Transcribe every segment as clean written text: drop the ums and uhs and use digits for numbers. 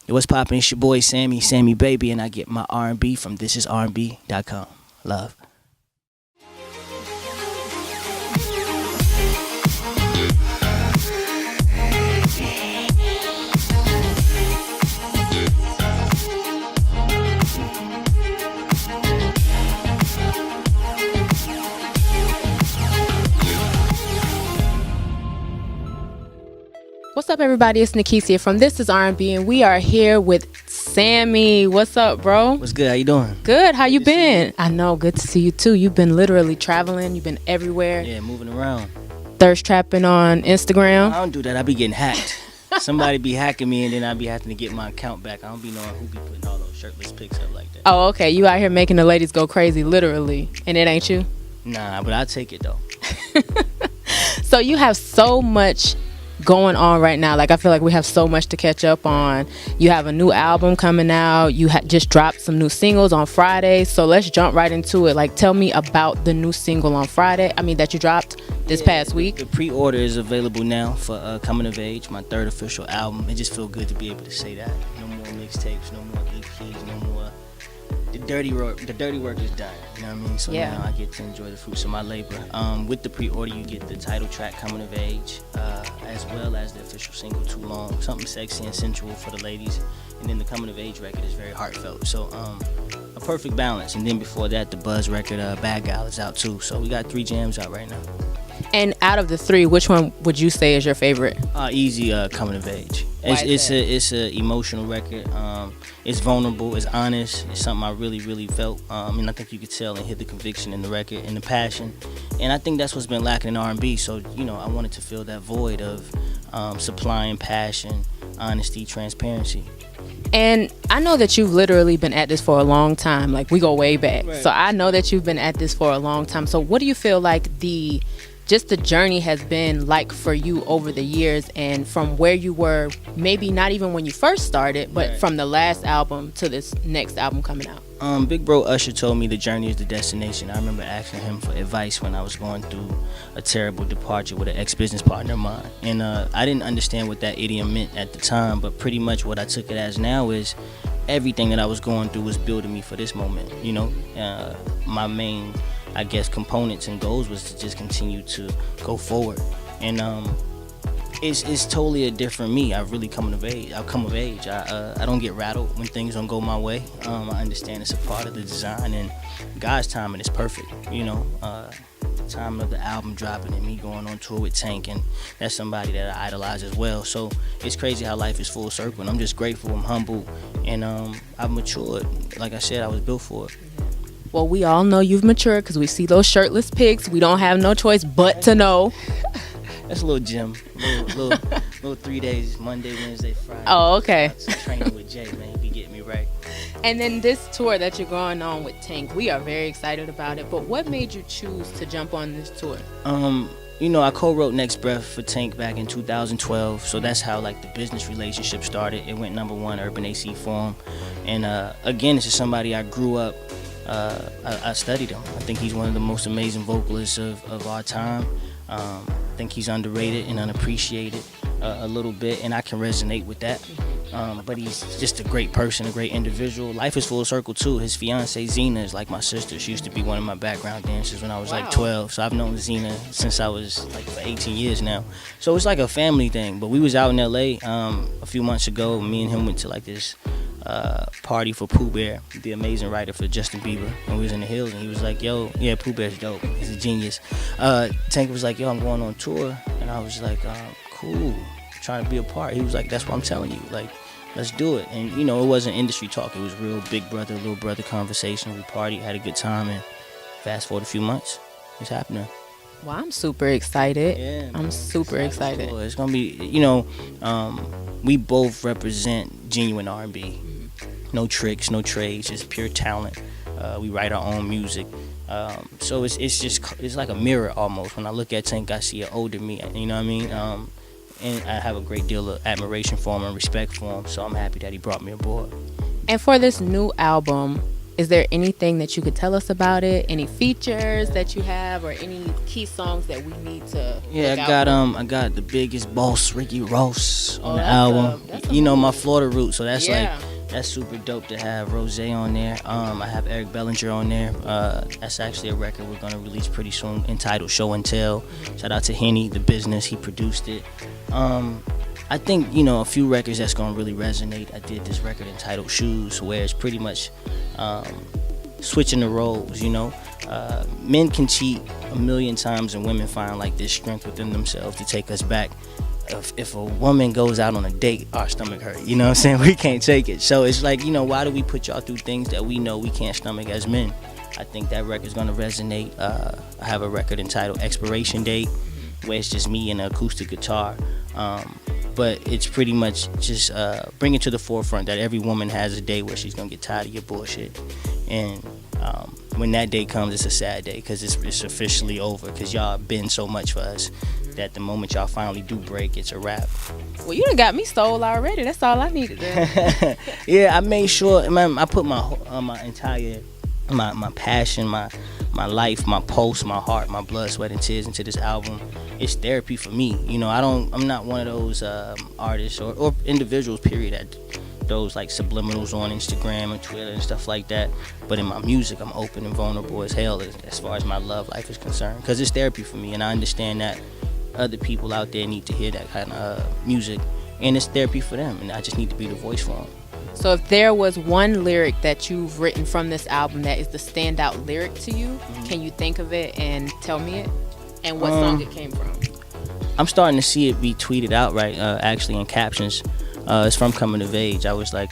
Yo, what's poppin'? It's your boy Sammie Baby, and I get my R&B from ThisisRnB.com. Love. What's up, everybody? It's Nikisia from ThisisRnB, and we are here with Sammie. What's up, bro? What's good? How you doing? Good. How you been? I know. Good to see you too. You've been literally traveling. You've been everywhere. Yeah, moving around. Thirst trapping on Instagram. I don't do that. I be getting hacked. Somebody be hacking me, and then I be having to get my account back. I don't be knowing who be putting all those shirtless pics up like that. Oh, okay. You out here making the ladies go crazy, literally, and it ain't you. Nah, but I take it though. So you have so much going on right now. Like, I feel like we have so much to catch up on. You have a new album coming out. You just dropped some new singles on Friday. So let's jump right into it. Like, tell me about the new single on Friday. I mean, that you dropped this past week. The pre-order is available now for Coming of Age, my third official album. It just feels good to be able to say that. No more mixtapes, no more EPs, no more. The dirty work is done. You know what I mean? So now I get to enjoy the fruits of my labor. With the pre-order, you get the title track, Coming of Age, as well as the official single, Too Long, something sexy and sensual for the ladies. And then the Coming of Age record is very heartfelt. So a perfect balance. And then before that, the Buzz record, Bad Gal, is out too. So we got 3 jams out right now. And out of the 3, which one would you say is your favorite? Easy, Coming of Age. It's a emotional record. It's vulnerable. It's honest. It's something I really felt. And I think you could tell and hear the conviction in the record and the passion. And I think that's what's been lacking in R&B. So I wanted to fill that void of supplying passion, honesty, transparency. And I know that you've literally been at this for a long time. Like, we go way back. Right. So I know that you've been at this for a long time. So what do you feel like the journey has been like for you over the years, and from where you were, maybe not even when you first started, but from the last album to this next album coming out? Big bro Usher told me the journey is the destination. I remember asking him for advice when I was going through a terrible departure with an ex-business partner of mine. And I didn't understand what that idiom meant at the time, but pretty much what I took it as now is everything that I was going through was building me for this moment. My main, I guess, components and goals was to just continue to go forward. And it's totally a different me. I've really come of age. I don't get rattled when things don't go my way. I understand it's a part of the design, and God's timing is perfect. The time of the album dropping and me going on tour with Tank, and that's somebody that I idolize as well. So it's crazy how life is full circle, and I'm just grateful. I'm humble, and I've matured. Like I said, I was built for it. Well, we all know you've matured because we see those shirtless pics. We don't have no choice but to know. That's a little gym. Little 3 days, Monday, Wednesday, Friday. Oh, okay. Training with Jay, man. He be getting me right. And then this tour that you're going on with Tank, we are very excited about it. But what made you choose to jump on this tour? I co-wrote Next Breath for Tank back in 2012. So that's how the business relationship started. It went #1 Urban AC Forum. And again, this is somebody I grew up. I studied him. I think he's one of the most amazing vocalists of our time. I think he's underrated and unappreciated a little bit, and I can resonate with that. But he's just a great person, a great individual. Life is full circle too. His fiance Zena is like my sister. She used to be one of my background dancers when I was 12. So I've known Zena since I was for 18 years now. So it's like a family thing. But we was out in LA a few months ago. Me and him went to this party for Pooh Bear, the amazing writer for Justin Bieber, and we was in the hills, and he was like, yo, yeah, Pooh Bear's dope, he's a genius. Tank was like, yo, I'm going on tour, and I was like, cool, trying to be a part. He was like, that's what I'm telling you, let's do it. And it wasn't industry talk, it was real big brother, little brother conversation. We partied, had a good time, and fast forward a few months, it's happening. Well, I'm super excited. Yeah, I'm super excited. It's gonna be, we both represent genuine R&B. No tricks, no trades, just pure talent. We write our own music. So it's like a mirror almost. When I look at Tank, I see an older me, you know what I mean? And I have a great deal of admiration for him and respect for him. So I'm happy that he brought me aboard. And for this new album, Is there anything that you could tell us about it? Any features that you have, or any key songs that we need to? Yeah, I got the biggest boss, Ricky Ross, on the album. My Florida roots, so that's that's super dope to have Rose on there. I have Eric Bellinger on there. That's actually a record we're gonna release pretty soon, entitled Show and Tell. Shout out to Henny, the business, he produced it. I think a few records that's gonna really resonate. I did this record entitled Shoes, where it's pretty much switching the roles. Men can cheat a million times, and women find like this strength within themselves to take us back. If a woman goes out on a date, our stomach hurt. You know what I'm saying? We can't take it. So it's like, why do we put y'all through things that we know we can't stomach as men? I think that record's gonna resonate. I have a record entitled Expiration Date, where it's just me and an acoustic guitar. But it's pretty much just bring it to the forefront that every woman has a day where she's gonna get tired of your bullshit. And when that day comes, it's a sad day, because it's officially over, because y'all been so much for us that the moment y'all finally do break, it's a wrap. Well, you done got me stole already. That's all I needed. Yeah, I made sure, man, I put my entire my passion, my life, my pulse, my heart, my blood, sweat, and tears into this album. It's therapy for me. I'm not one of those artists or individuals, period, that those like subliminals on Instagram and Twitter and stuff like that. But in my music, I'm open and vulnerable as hell as far as my love life is concerned, because it's therapy for me, and I understand that other people out there need to hear that kind of music, and it's therapy for them, and I just need to be the voice for them. So if there was one lyric that you've written from this album that is the standout lyric to you, can you think of it and tell me it, and what song it came from? I'm starting to see it be tweeted out actually in captions. It's from Coming of Age. I was like,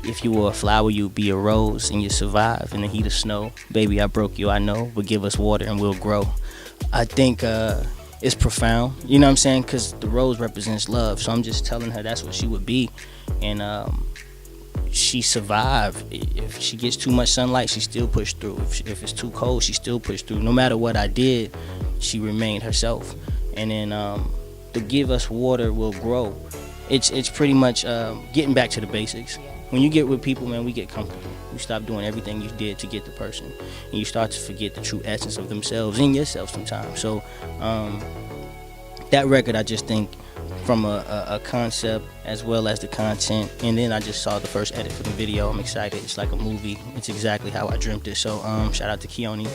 if you were a flower, you'd be a rose, and you survive in the heat of snow. Baby, I broke you, I know, but give us water and we'll grow. I think it's profound, you know what I'm saying? Because the rose represents love, so I'm just telling her that's what she would be. And she survived. If she gets too much sunlight, she still pushed through. If it's too cold, she still pushed through. No matter what I did, she remained herself. And then to give us water will grow. It's pretty much getting back to the basics. When you get with people, man, we get comfortable. You stop doing everything you did to get the person, and you start to forget the true essence of themselves and yourself sometimes. So that record, I just think, from a concept as well as the content, and then I just saw the first edit for the video. I'm excited. It's like a movie. It's exactly how I dreamt it. So shout out to Keone,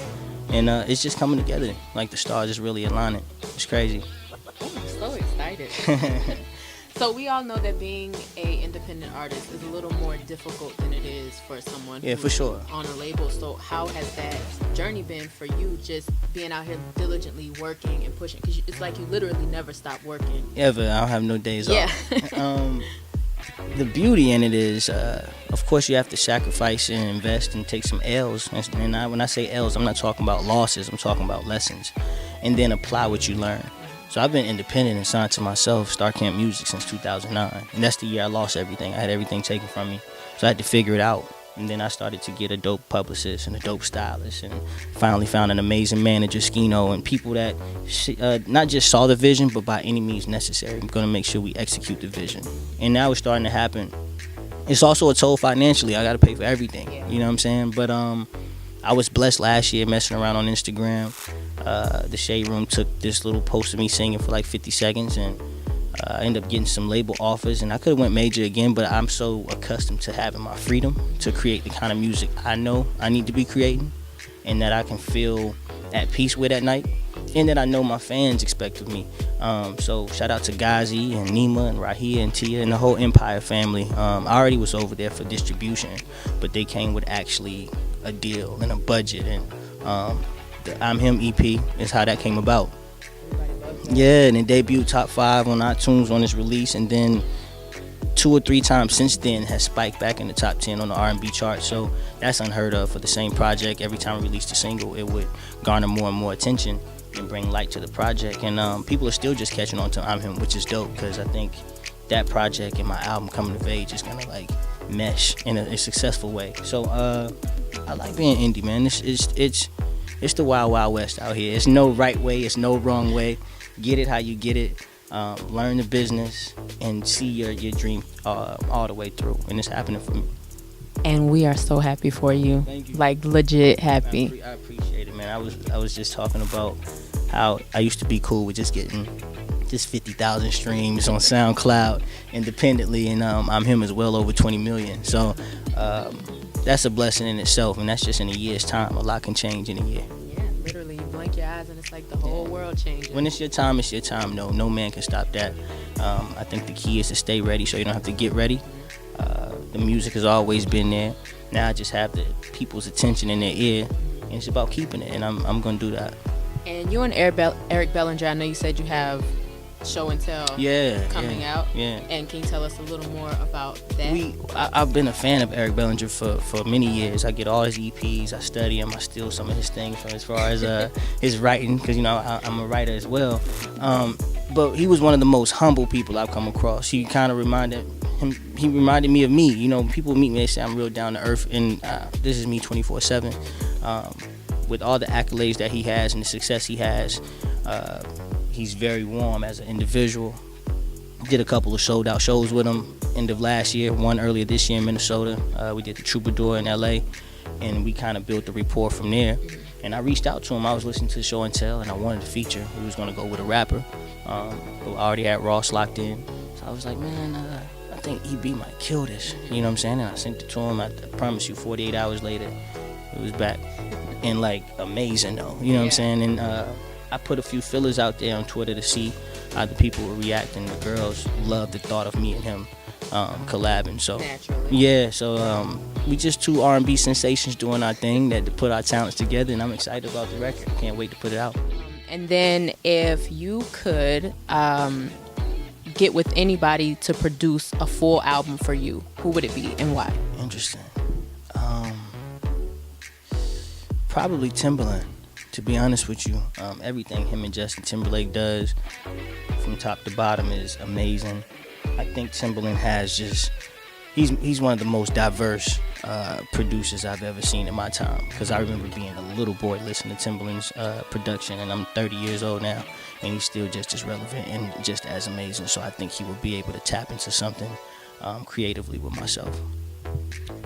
and it's just coming together. Like the stars is really aligning. It's crazy. I'm so excited. So we all know that being a independent artist is a little more difficult than it is for someone for sure on a label. So how has that journey been for you, just being out here diligently working and pushing? Because it's like you literally never stop working. Ever. I don't have no days off. The beauty in it is, of course, you have to sacrifice and invest and take some L's. And when I say L's, I'm not talking about losses. I'm talking about lessons. And then apply what you learn. So I've been independent and signed to myself, Star Camp Music, since 2009. And that's the year I lost everything. I had everything taken from me. So I had to figure it out. And then I started to get a dope publicist and a dope stylist, and finally found an amazing manager, Skino, and people that not just saw the vision, but by any means necessary, I'm going to make sure we execute the vision. And now it's starting to happen. It's also a toll financially. I got to pay for everything. You know what I'm saying? But I was blessed last year messing around on Instagram. The Shade Room took this little post of me singing for like 50 seconds, and I ended up getting some label offers, and I could have went major again, but I'm so accustomed to having my freedom to create the kind of music I know I need to be creating, and that I can feel at peace with at night, and that I know my fans expect of me. So shout out to Ghazi and Nima and Rahia and Tia and the whole Empire family. I already was over there for distribution, but they came with actually a deal and a budget, and the I'm Him EP is how that came about. Yeah, and it debuted top 5 on iTunes on its release, and then 2 or 3 times since then has spiked back in the top 10 on the R&B chart. So that's unheard of for the same project. Every time we released a single, it would garner more and more attention and bring light to the project. And people are still just catching on to I'm Him, which is dope, because I think that project and my album Coming of Age is gonna like mesh in a successful way. So I like being indie, man. It's the wild, wild west out here. It's no right way, it's no wrong way. Get it how you get it. Learn the business and see your dream all the way through. And it's happening for me. And we are so happy for you. Thank you. Like, legit happy. I appreciate it, man. I was just talking about how I used to be cool with just getting just 50,000 streams on SoundCloud independently, and I'm him as well over 20 million. So that's a blessing in itself, and that's just in a year's time. A lot can change in a year. Yeah, literally, you blink your eyes and it's like the whole world changes. When it's your time, it's your time. No man can stop that. I think the key is to stay ready, so you don't have to get ready. The music has always been there. Now I just have the people's attention in their ear, and it's about keeping it, and I'm gonna do that. And you and Eric Bellinger, I know you said you have show and tell coming out. Yeah. And can you tell us a little more about that? I've been a fan of Eric Bellinger for many years. I get all his EPs, I study him, I steal some of his things from as far as his writing, because I'm a writer as well. But he was one of the most humble people I've come across. He reminded me of me. People meet me, they say I'm real down to earth, and this is me 24/7. With all the accolades that he has and the success he has, he's very warm as an individual. Did a couple of sold out shows with him end of last year, one earlier this year in Minnesota. We did the Troubadour in LA, and we kind of built the rapport from there. And I reached out to him. I was listening to the show and tell, and I wanted to feature. He was going to go with a rapper. Who already had Ross locked in. So I was like, man, I think EB might kill this. You know what I'm saying? And I sent it to him. I promise you, 48 hours later, it was back. And like, amazing though. You know what I'm saying? And I put a few fillers out there on Twitter to see how the people were reacting. The girls loved the thought of me and him collabing. So naturally. Yeah, so we just two R&B sensations doing our thing, that to put our talents together, and I'm excited about the record. Can't wait to put it out. And then if you could get with anybody to produce a full album for you, who would it be and why? Interesting. Probably Timbaland, to be honest with you. Everything him and Justin Timberlake does from top to bottom is amazing. I think Timbaland has just, he's one of the most diverse producers I've ever seen in my time, because I remember being a little boy listening to Timbaland's production, and I'm 30 years old now, and he's still just as relevant and just as amazing. So I think he will be able to tap into something creatively with myself.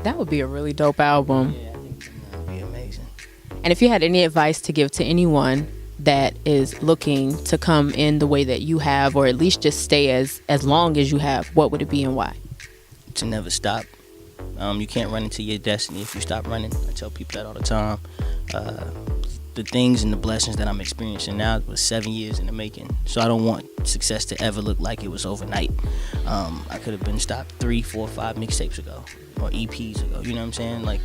That would be a really dope album. Yeah, I think that would be amazing. And if you had any advice to give to anyone that is looking to come in the way that you have, or at least just stay as long as you have, what would it be and why? To never stop. You can't run into your destiny if you stop running. I tell people that all the time. The things and the blessings that I'm experiencing now was 7 years in the making. So I don't want success to ever look like it was overnight. I could have been stopped 3, 4, 5 mixtapes ago, or EPs ago. You know what I'm saying? Like,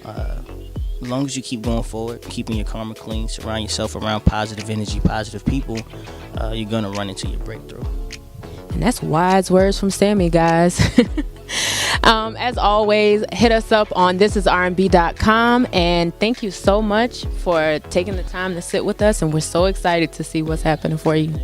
as long as you keep going forward, keeping your karma clean, surround yourself around positive energy, positive people, you're gonna run into your breakthrough. And that's wise words from Sammie, guys. As always, hit us up on ThisisRnB.com, and thank you so much for taking the time to sit with us, and we're so excited to see what's happening for you.